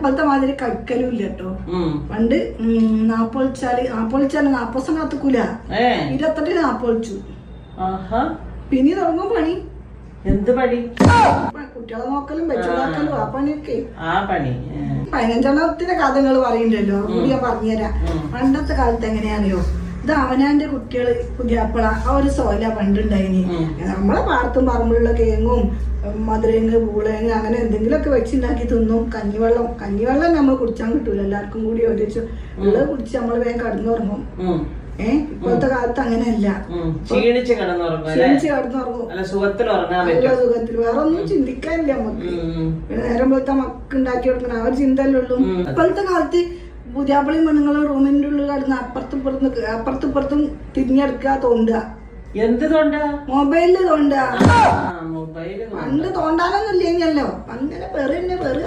ഇപ്പഴത്തെ മാതിരി കഴിക്കലും ഇല്ല കേട്ടോ. പണ്ട് നാപ്പൊളിച്ചാല് 40 ദിവസം കാത്തുക്കൂല, 28 നാപ്പൊളിച്ചു. പിന്നെ തുടങ്ങും പണി. എന്ത് പണി? കുട്ടികളെ നോക്കലും വെച്ചുണ്ടാക്കലും ആ പണിയൊക്കെ. 15 കഥകൾ പറയുന്നുണ്ടല്ലോ, അതുകൂടി ഞാൻ പറഞ്ഞുതരാം. പണ്ടത്തെ കാലത്ത് എങ്ങനെയാണെയോ, ഇത് അവനാന്റെ കുട്ടികള് പുതിയാപ്പള ആ ഒരു സോല പണ്ടുണ്ടായിനി. നമ്മളെ പാടത്തും പറമ്പിലുള്ള കേങ്ങും മധുരങ്ങ് പൂളേങ്ങ് അങ്ങനെ എന്തെങ്കിലുമൊക്കെ വെച്ചുണ്ടാക്കി തിന്നും. കഞ്ഞിവെള്ളം നമ്മൾ കുടിച്ചാൻ കിട്ടൂല, എല്ലാവർക്കും കൂടി ഒരിച്ചു ഉള്ളത് കുടിച്ച് നമ്മള് വേഗം കടന്നുറങ്ങും. ഇപ്പോഴത്തെ കാലത്ത് അങ്ങനെയല്ല, ക്ഷീണിച്ച് കിടന്നുറങ്ങും. നല്ല സുഖത്തിൽ വേറെ ഒന്നും ചിന്തിക്കാനില്ല നമുക്ക്. നേരം പോലത്തെ മക്കുണ്ടാക്കി കൊടുക്കണം ആ ഒരു ചിന്തയല്ലേ ഉള്ളൂ. ഇപ്പോഴത്തെ കാലത്ത് പുതിയാപ്പളിയും പെണ്ണുങ്ങളും റൂമിന്റെ ഉള്ളിൽ കിടന്ന് അപ്പുറത്തും തിരിഞ്ഞെടുക്കുക, തോണ്ടുക. എന്ത് തോണ്ട? മൊബൈലില് തോണ്ടുക. പണ്ട് തോണ്ടാനൊന്നും ഇല്ലല്ലോ, അങ്ങനെ പെറുക.